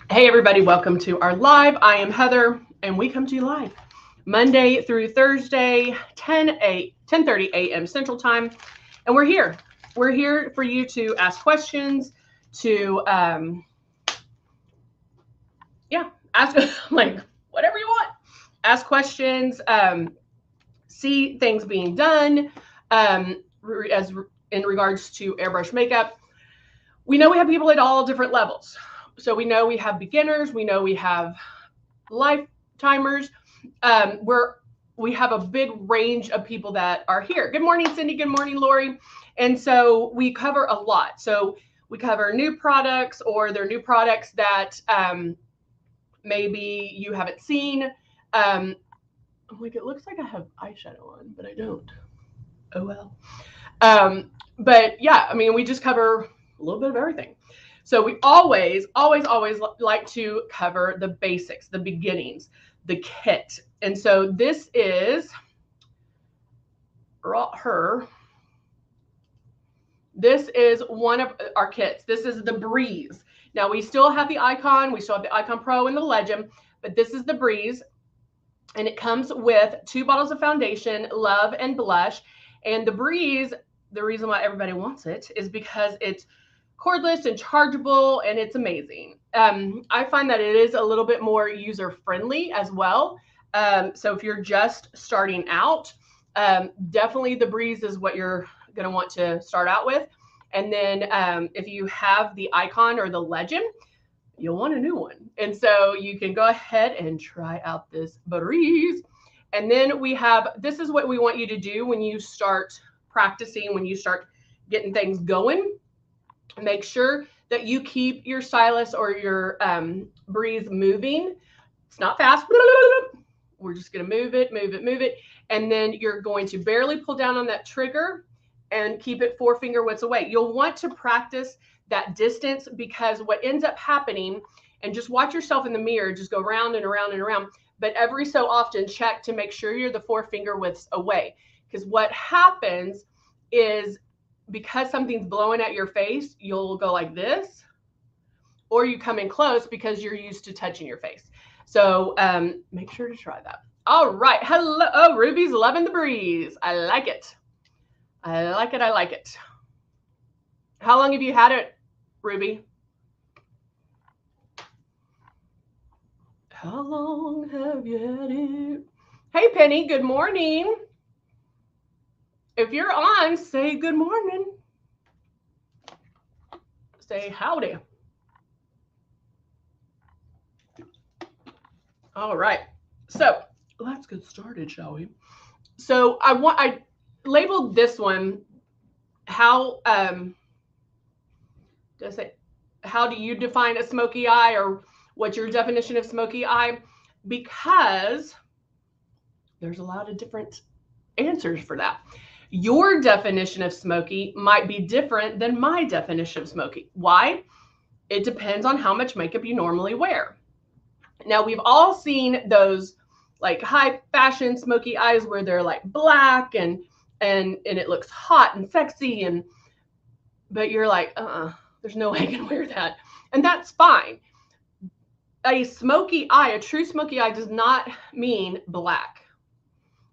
Hey everybody, welcome to our live. I am Heather and we come to you live Monday through Thursday, 10:30 a.m. Central Time. And we're here. We're here for you to ask questions, to ask like whatever you want. Ask questions, see things being done, as in regards to airbrush makeup. We know we have people at all different levels. So we know we have beginners, we know we have lifetimers. We have a big range of people that are here. Good morning, Cindy. Good morning, Lori. And so we cover a lot. So we cover new products, or they're new products that maybe you haven't seen. I'm like, it looks like I have eyeshadow on, but I don't. Oh well. But yeah, I mean, we just cover a little bit of everything. So we always like to cover the basics, the beginnings, the kit. And so this is her. This is one of our kits. This is the Breeze. Now we still have the Icon. We still have the Icon Pro and the Legend, but this is the Breeze. And it comes with 2 bottles of foundation, Love and Blush. And the Breeze, the reason why everybody wants it is because it's cordless and chargeable, and it's amazing. I find that it is a little bit more user friendly as well. So if you're just starting out, definitely the Breeze is what you're going to want to start out with. And then if you have the Icon or the Legend, you'll want a new one. And so you can go ahead and try out this Breeze. And then we have, this is what we want you to do when you start practicing, when you start getting things going. Make sure that you keep your stylus or your Breeze moving. It's not fast. We're just going to move it. And then you're going to barely pull down on that trigger and keep it 4 finger widths away. You'll want to practice that distance, because what ends up happening, and just watch yourself in the mirror, just go round and around and around, but every so often check to make sure you're the 4 finger widths away. Because what happens is, because something's blowing at your face, you'll go like this, or you come in close because you're used to touching your face. So make sure to try that. All right. Hello. Oh, Ruby's loving the Breeze. I like it. I like it. How long have you had it, Ruby? How long have you had it? Hey, Penny. Good morning. If you're on, say good morning. Say howdy. All right. So let's get started, shall we? So I labeled this one, how how do you define a smoky eye, or what's your definition of smoky eye? Because there's a lot of different answers for that. Your definition of smoky might be different than my definition of smoky. Why? It depends on how much makeup you normally wear. Now, we've all seen those like high fashion smoky eyes where they're like black and it looks hot and sexy, but you're like, there's no way I can wear that. And that's fine. A smoky eye, a true smoky eye, does not mean black.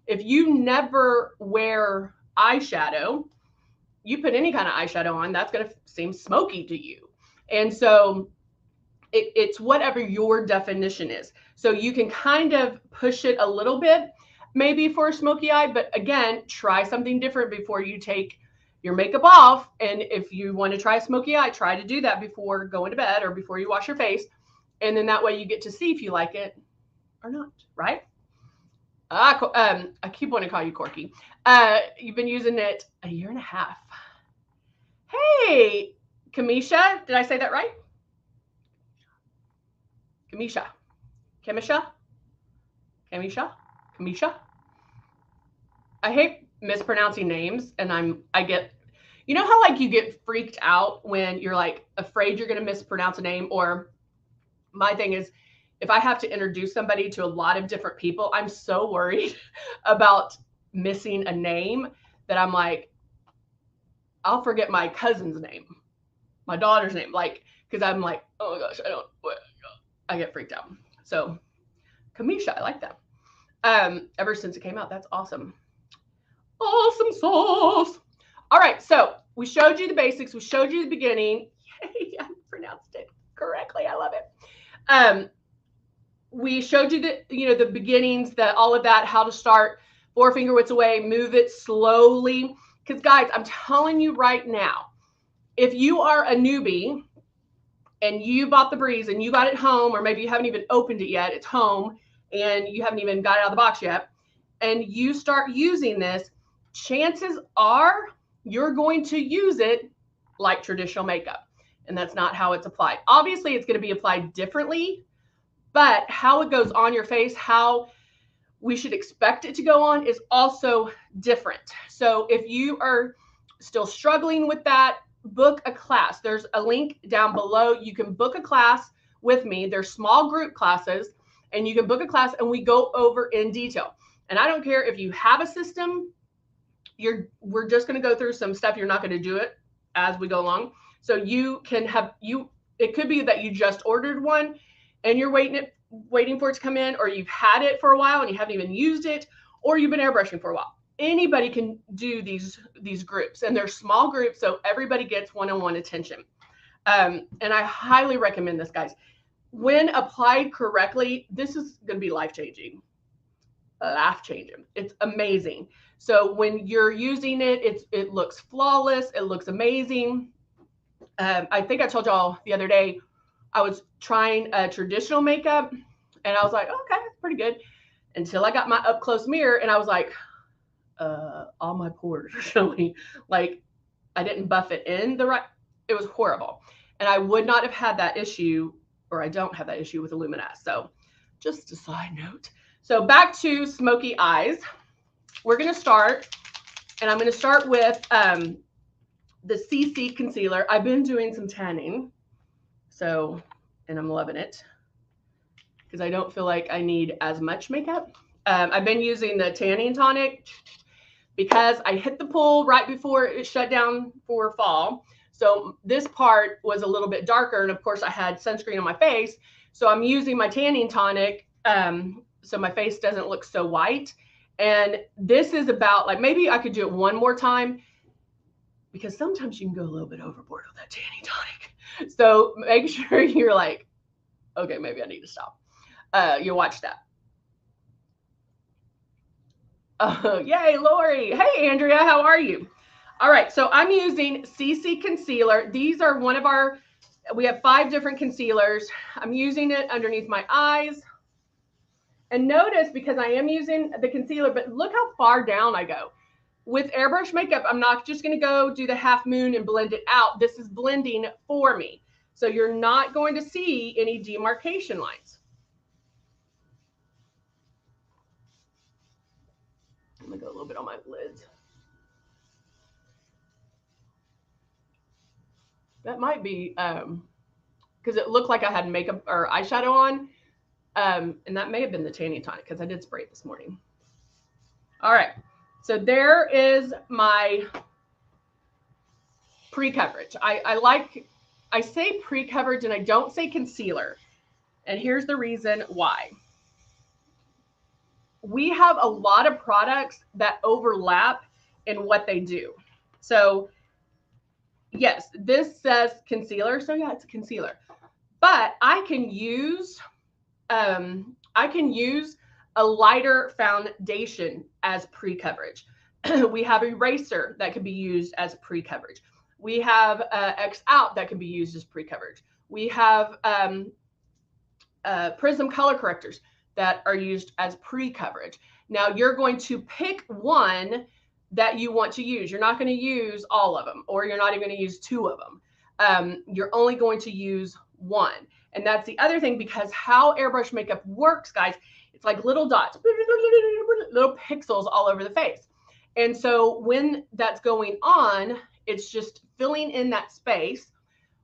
If you never wear eyeshadow, you put any kind of eyeshadow on, that's going to seem smoky to you. And so it's whatever your definition is. So you can kind of push it a little bit, maybe for a smoky eye, but again, try something different before you take your makeup off. And if you want to try a smoky eye, try to do that before going to bed or before you wash your face. And then that way you get to see if you like it or not, right? I keep wanting to call you Corky. You've been using it a year and a half. Hey, Kamisha, did I say that right? Kamisha. I hate mispronouncing names, and I get, you know how like you get freaked out when you're like afraid you're going to mispronounce a name? Or my thing is, if I have to introduce somebody to a lot of different people, I'm so worried about missing a name that I'm like, I'll forget my cousin's name, my daughter's name, like, because I'm like, oh my gosh, I get freaked out. So Kamisha, I like that. Ever since it came out, that's awesome. Awesome sauce. All right, so we showed you the basics. We showed you the beginning. Yay, I pronounced it correctly. I love it. We showed you the beginnings, all of that, how to start 4-finger widths away, move it slowly. Because guys, I'm telling you right now, if you are a newbie and you bought the Breeze and you got it home, or maybe you haven't even opened it yet, it's home and you haven't even got it out of the box yet, and you start using this, chances are you're going to use it like traditional makeup. And that's not how it's applied. Obviously, it's going to be applied differently, but how it goes on your face, how we should expect it to go on is also different. So if you are still struggling with that, book a class. There's a link down below. You can book a class with me. There's small group classes, and you can book a class and we go over in detail. And I don't care if you have a system, we're just going to go through some stuff. You're not going to do it as we go along. So you can it could be that you just ordered one and you're waiting for it to come in, or you've had it for a while and you haven't even used it, or you've been airbrushing for a while. Anybody can do these groups, and they're small groups, so everybody gets one-on-one attention. And I highly recommend this, guys. When applied correctly, this is going to be life-changing. Life-changing. It's amazing. So when you're using it, it looks flawless. It looks amazing. I think I told y'all the other day, I was trying a traditional makeup and I was like, okay, that's pretty good. Until I got my up close mirror and I was like, all my pores are showing. Like I didn't buff it in the right. It was horrible. And I would not have had that issue, or I don't have that issue with the LUMINESS. So just a side note. So back to Smokey Eyes. We're going to start, and I'm going to start with the CC concealer. I've been doing some tanning, and I'm loving it because I don't feel like I need as much makeup. I've been using the tanning tonic because I hit the pool right before it shut down for fall. So this part was a little bit darker, and of course I had sunscreen on my face. So I'm using my tanning tonic so my face doesn't look so white. And this is about, like, maybe I could do it one more time, because sometimes you can go a little bit overboard with that tanning tonic. So make sure you're like, okay, maybe I need to stop. You watch that. Yay, Lori. Hey, Andrea, how are you? All right, so I'm using CC concealer. These are we have 5 different concealers. I'm using it underneath my eyes. And notice, because I am using the concealer, but look how far down I go. With airbrush makeup, I'm not just going to go do the half moon and blend it out. This is blending for me. So you're not going to see any demarcation lines. I'm going to go a little bit on my lids. That might be because it looked like I had makeup or eyeshadow on. And that may have been the tanning tonic because I did spray it this morning. All right. So there is my pre-coverage. I say pre-coverage and I don't say concealer. And here's the reason why. We have a lot of products that overlap in what they do. So yes, this says concealer. So yeah, it's a concealer. But I can use a lighter foundation as pre-coverage. We have eraser that can be used as pre-coverage. We have X out that can be used as pre-coverage. We have Prism color correctors that are used as pre-coverage. Now you're going to pick one that you want to use. You're not going to use all of them, or you're not even going to use 2 of them. You're only going to use one. And that's the other thing, because how airbrush makeup works, guys, it's like little dots, little pixels all over the face. And so when that's going on, it's just filling in that space.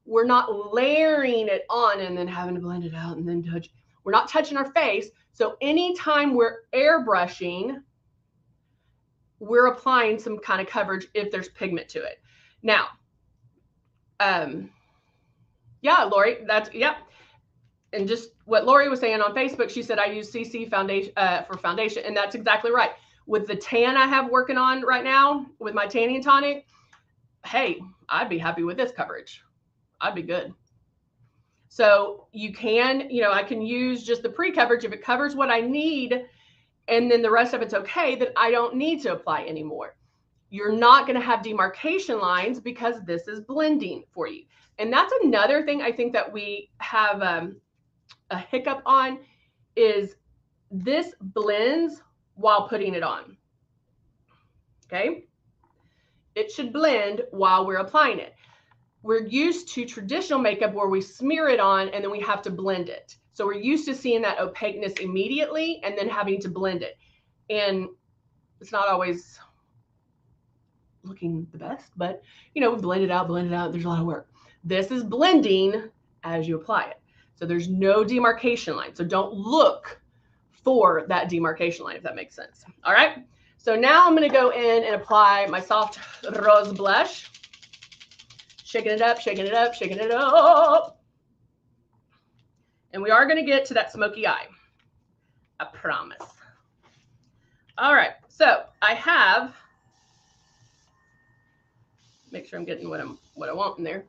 We're not layering it on and then having to blend it out and then touch. We're not touching our face. So anytime we're airbrushing, we're applying some kind of coverage if there's pigment to it. Now, yeah, Lori, yep. and just what Lori was saying on Facebook, she said, I use CC foundation for foundation. And that's exactly right. With the tan I have working on right now with my tanning tonic, hey, I'd be happy with this coverage. I'd be good. So you can, I can use just the pre-coverage if it covers what I need, and then the rest of it's okay, that I don't need to apply anymore. You're not going to have demarcation lines because this is blending for you. And that's another thing I think that we have a hiccup on, is this blends while putting it on. Okay. It should blend while we're applying it. We're used to traditional makeup where we smear it on and then we have to blend it. So we're used to seeing that opaqueness immediately and then having to blend it. And it's not always looking the best, but we blend it out. There's a lot of work. This is blending as you apply it. So there's no demarcation line. So don't look for that demarcation line, if that makes sense. All right. So now I'm going to go in and apply my soft rose blush. Shaking it up, shaking it up, shaking it up. And we are going to get to that smoky eye. I promise. All right. So I have, make sure I'm getting what I want in there.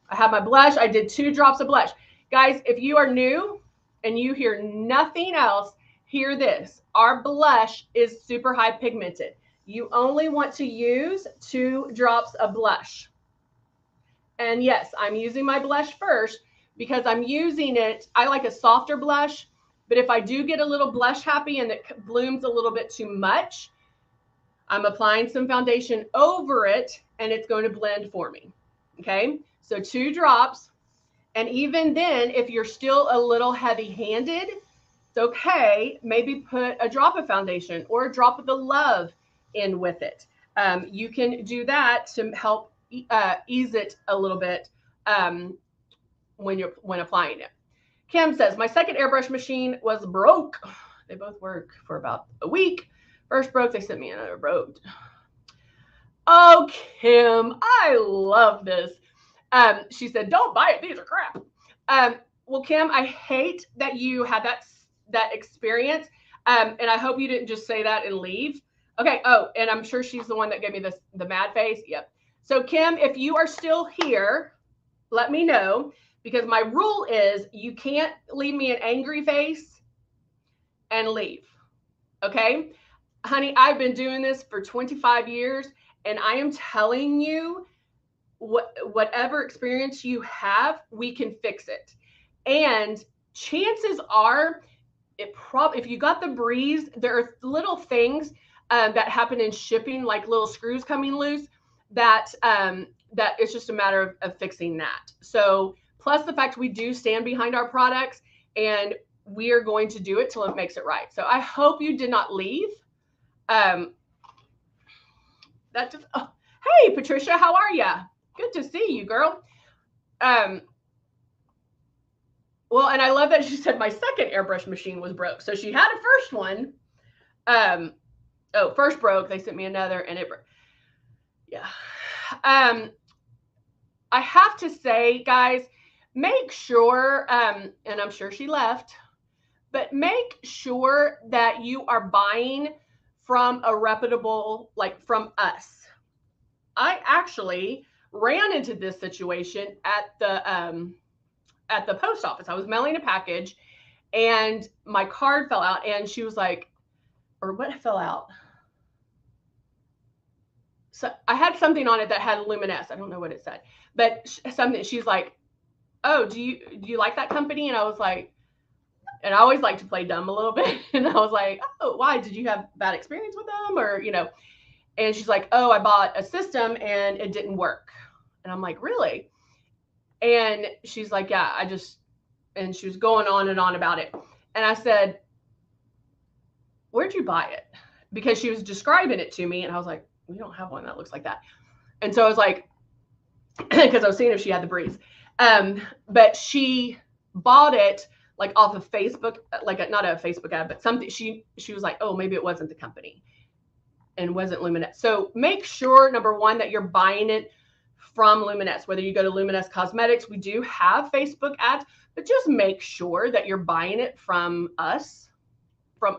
I have my blush. I did 2 drops of blush. Guys, if you are new and you hear nothing else, hear this. Our blush is super high pigmented. You only want to use 2 drops of blush. And yes, I'm using my blush first because I'm using it. I like a softer blush, but if I do get a little blush happy and it blooms a little bit too much, I'm applying some foundation over it and it's going to blend for me. Okay, so 2 drops. And even then, if you're still a little heavy-handed, it's okay. Maybe put a drop of foundation or a drop of the Love in with it. You can do that to help ease it a little bit when applying it. Kim says, my second airbrush machine was broke. They both work for about a week. First broke, they sent me another broke. Oh, Kim, I love this. She said, don't buy it. These are crap. Well, Kim, I hate that you had that experience. And I hope you didn't just say that and leave. Okay. Oh, and I'm sure she's the one that gave me the mad face. Yep. So Kim, if you are still here, let me know, because my rule is you can't leave me an angry face and leave. Okay. Honey, I've been doing this for 25 years and I am telling you, whatever experience you have, we can fix it. And chances are, if you got the breeze, there are little things that happen in shipping, like little screws coming loose, that it's just a matter of fixing that. So plus the fact we do stand behind our products and we are going to do it till it makes it right. So I hope you did not leave. Hey, Patricia, how are you? Good to see you, girl. Well, and I love that she said my second airbrush machine was broke. So she had a first one. First broke. They sent me another, and it broke. Yeah. I have to say, guys, make sure, and I'm sure she left, but make sure that you are buying from a reputable, like from us. I actually ran into this situation at the post office. I was mailing a package and my card fell out, and she was like, or what fell out? So I had something on it that had LUMINESS. I don't know what it said, but something, she's like, oh, do you like that company? And I was like, and I always like to play dumb a little bit. And I was like, oh, why? Did you have bad experience with them? Or, and she's like, oh, I bought a system and it didn't work. And I'm like, really? And she's like, yeah, and she was going on and on about it. And I said, where'd you buy it? Because she was describing it to me and I was like, we don't have one that looks like that. And so I was like, because I was seeing if she had the breeze. But she bought it like off of Facebook, like not a Facebook ad, but something. She was like, oh, maybe it wasn't the company and wasn't LUMINESS. So make sure, number one, that you're buying it from Luminess. Whether you go to Luminess Cosmetics, we do have Facebook ads, but just make sure that you're buying it from us. And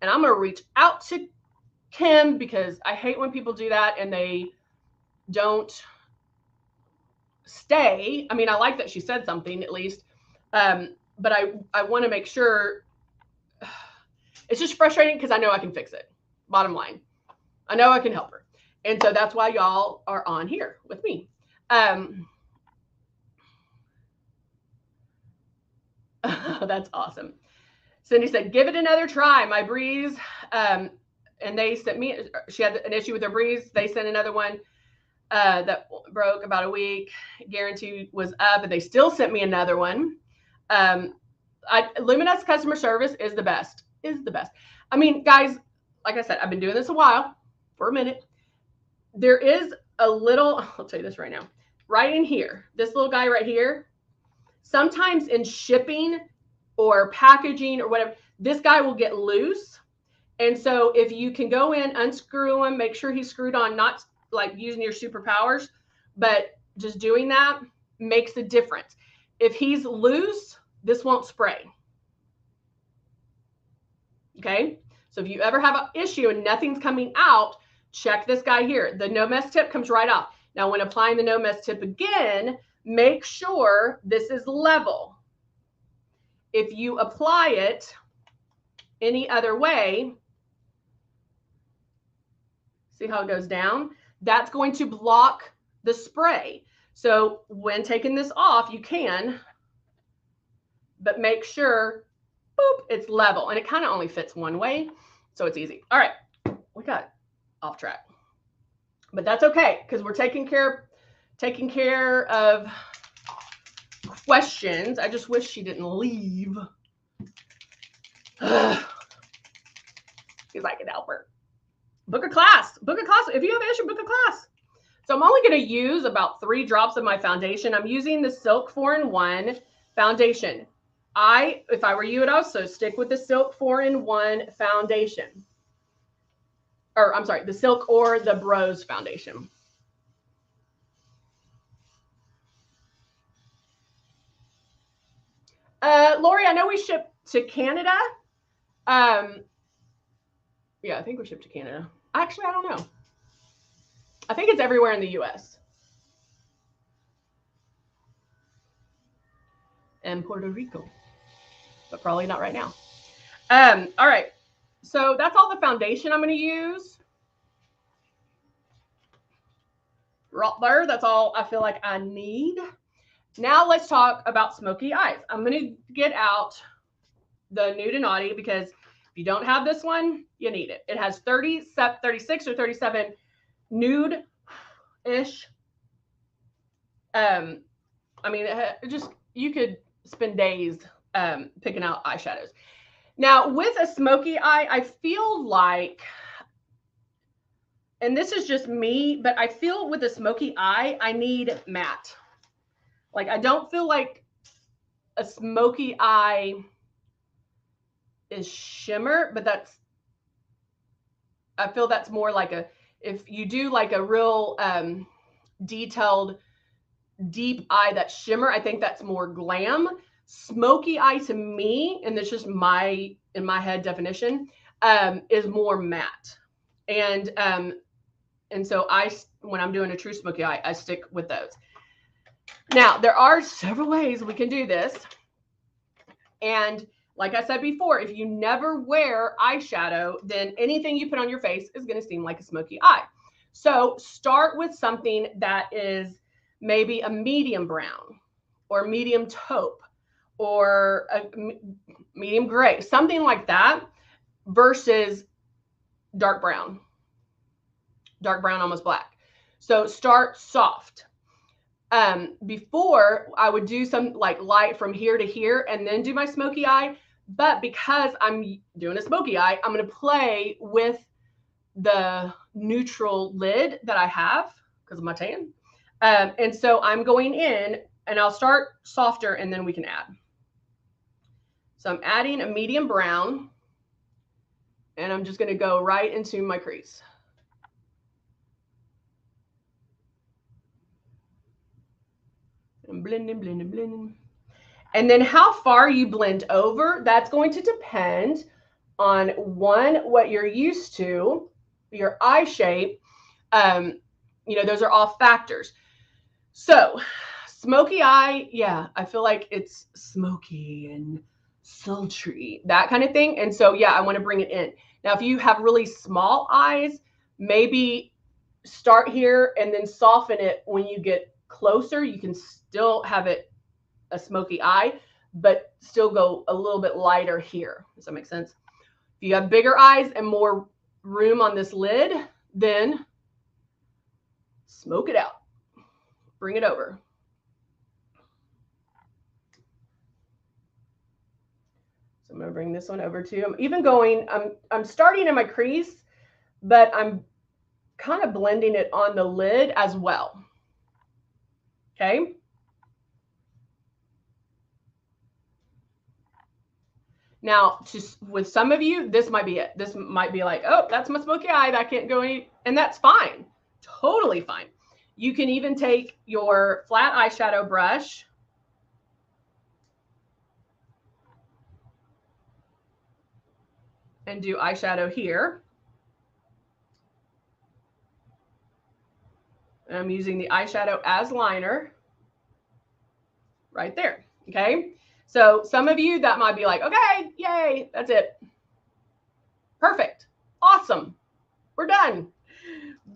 I'm going to reach out to Kim because I hate when people do that and they don't stay. I mean, I like that she said something at least, but I want to make sure. It's just frustrating because I know I can fix it. Bottom line, I know I can help her. And so that's why y'all are on here with me. That's awesome. Cindy said, give it another try. My Breeze, and they sent me, she had an issue with her Breeze. They sent another one that broke about a week. Guarantee was up, and they still sent me another one. Luminous customer service is the best. I mean, guys, like I said, I've been doing this a while, for a minute. There is a little, I'll tell you this right now, right in here, this little guy right here, sometimes in shipping or packaging or whatever, this guy will get loose. And so if you can go in, unscrew him, make sure he's screwed on, not like using your superpowers, but just doing that makes a difference. If he's loose, this won't spray. Okay. So if you ever have an issue and nothing's coming out, check this guy here. The no mess tip comes right off. Now, when applying the no mess tip again, make sure this is level. If you apply it any other way, see how it goes down? That's going to block the spray. So when taking this off, you can, but make sure, boop, it's level. And it kind of only fits one way, so it's easy. All right, we got off track. But that's okay, because we're taking care of questions. I just wish she didn't leave. Because I can help her. Book a class. If you have an issue, book a class. So I'm only going to use about 3 drops of my foundation. I'm using the Silk 4-in-1 foundation. If I were you, I'd also stick with the Silk 4-in-1 foundation. Or I'm sorry, the Silk or the Bros foundation. Lori, I know we ship to Canada. Yeah, I think we ship to Canada. Actually, I don't know. I think it's everywhere in the US. And Puerto Rico, but probably not right now. All right. So that's all the foundation I'm going to use. Right there. That's all I feel like I need. Now let's talk about Smokey Eyes. I'm going to get out the Nude and Naughty because if you don't have this one, you need it. It has 36 or 37 nude-ish. I mean, you could spend days picking out eyeshadows. Now, with a Smokey Eye, I feel like, and this is just me, but I feel with a Smokey Eye, I need matte. Like, I don't feel like a Smokey Eye is shimmer, but I feel that's more like if you do like a real detailed, deep eye that's shimmer, I think that's more glam. Smokey Eye to me, and it's just in my head definition, is more matte. And so when I'm doing a true Smokey Eye, I stick with those. Now, there are several ways we can do this. And like I said before, if you never wear eyeshadow, then anything you put on your face is going to seem like a Smokey Eye. So start with something that is maybe a medium brown or medium taupe or a medium gray, something like that, versus dark brown, almost black. So start soft. Before I would do some like light from here to here and then do my Smokey Eye. But because I'm doing a Smokey Eye, I'm going to play with the neutral lid that I have because of my tan. And so I'm going in and I'll start softer and then we can add. So I'm adding a medium brown and I'm just going to go right into my crease. And blending, blending, blending. And then how far you blend over, that's going to depend on what you're used to, your eye shape. You know, those are all factors. So smoky eye, yeah, I feel like it's smoky and sultry, that kind of thing. And so, yeah, I want to bring it in. Now, if you have really small eyes, maybe start here and then soften it when you get closer. You can still have it a smoky eye, but still go a little bit lighter here. Does that make sense? If you have bigger eyes and more room on this lid, then smoke it out. Bring it over. So I'm going to bring this one over too. I'm even going, I'm starting in my crease, but I'm kind of blending it on the lid as well. Okay. Now, just with some of you, this might be it. This might be like, oh, that's my smoky eye. That can't go any, and that's fine. Totally fine. You can even take your flat eyeshadow brush and do eyeshadow here. And I'm using the eyeshadow as liner right there. Okay. So some of you, that might be like, okay, yay, that's it. Perfect. Awesome. We're done.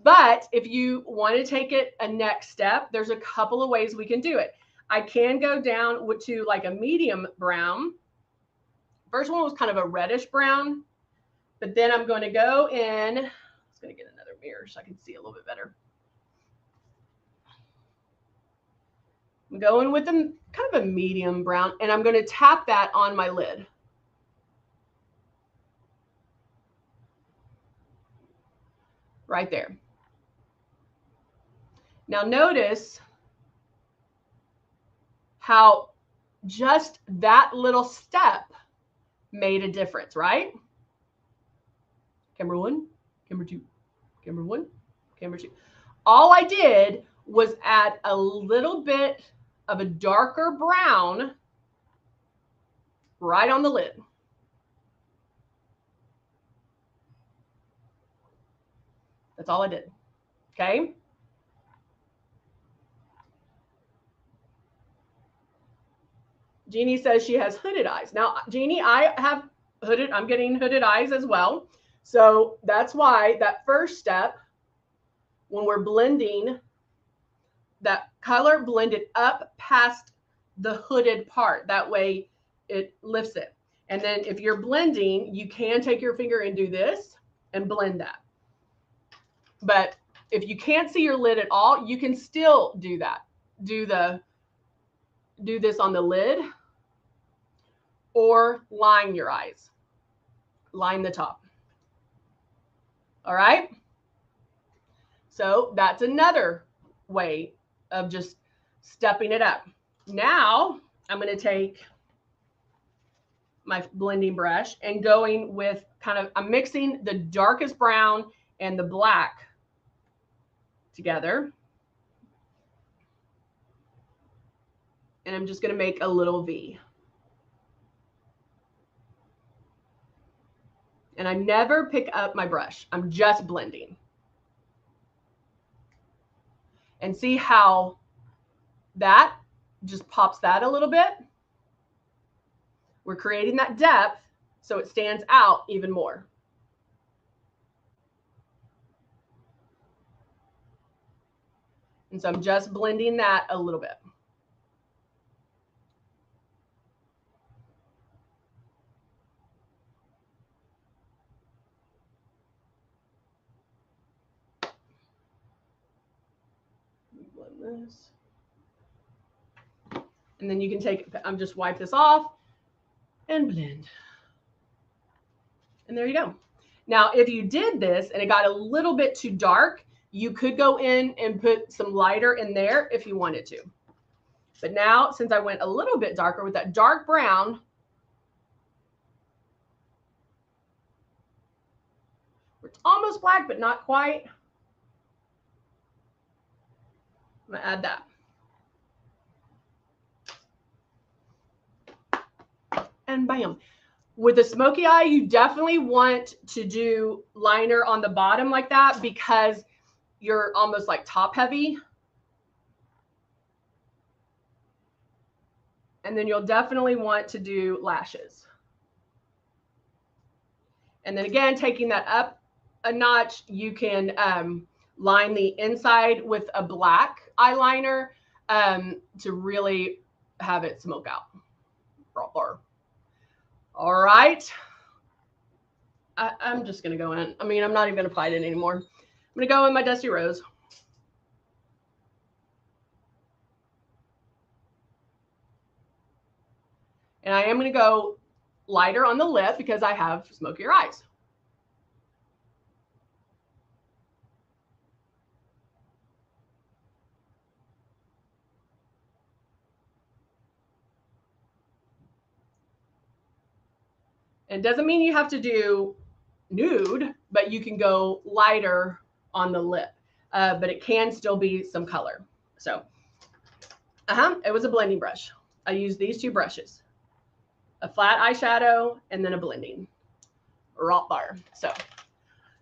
But if you want to take it a next step, there's a couple of ways we can do it. I can go down to like a medium brown. First one was kind of a reddish brown, but then I'm going to go in. I was going to get another mirror so I can see a little bit better. I'm going with kind of a medium brown, and I'm going to tap that on my lid. Right there. Now notice how just that little step made a difference, right? Camera one, camera two, camera one, camera two. All I did was add a little bit of a darker brown right on the lid. That's all I did. Okay. Jeannie says she has hooded eyes. Now, Jeannie, I have I'm getting hooded eyes as well. So that's why that first step, when we're blending, that color blended up past the hooded part. That way it lifts it. And then if you're blending, you can take your finger and do this and blend that. But if you can't see your lid at all, you can still do that. Do this on the lid, or line your eyes. Line the top. All right. So that's another way of just stepping it up. Now I'm going to take my blending brush and going with I'm mixing the darkest brown and the black together. And I'm just going to make a little V. And I never pick up my brush. I'm just blending. And see how that just pops that a little bit? We're creating that depth so it stands out even more. And so I'm just blending that a little bit. Blend this. And then you can I'm just wipe this off and blend. And there you go. Now, if you did this and it got a little bit too dark, you could go in and put some lighter in there if you wanted to. But now, since I went a little bit darker with that dark brown, it's almost black, but not quite. I'm going to add that. and bam. With a smoky eye, you definitely want to do liner on the bottom like that because you're almost like top heavy. And then you'll definitely want to do lashes. And then again, taking that up a notch, you can line the inside with a black eyeliner to really have it smoke out. All right. I'm just going to go in. I mean, I'm not even going to apply it anymore. I'm going to go in my Dusty Rose. And I am going to go lighter on the lip because I have smokier eyes. It doesn't mean you have to do nude, but you can go lighter on the lip. But it can still be some color. So, it was a blending brush. I used these two brushes, a flat eyeshadow and then a blending right there. So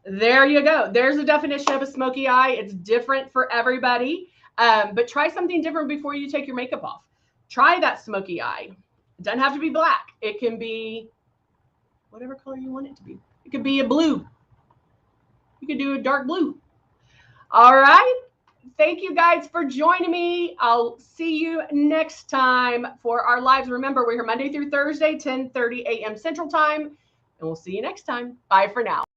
there you go. There's the definition of a smoky eye. It's different for everybody, but try something different before you take your makeup off. Try that smoky eye. It doesn't have to be black. It can be whatever color you want it to be. It could be a blue. You could do a dark blue. All right. Thank you guys for joining me. I'll see you next time for our lives. Remember, we're here Monday through Thursday, 10:30 a.m. Central Time, and we'll see you next time. Bye for now.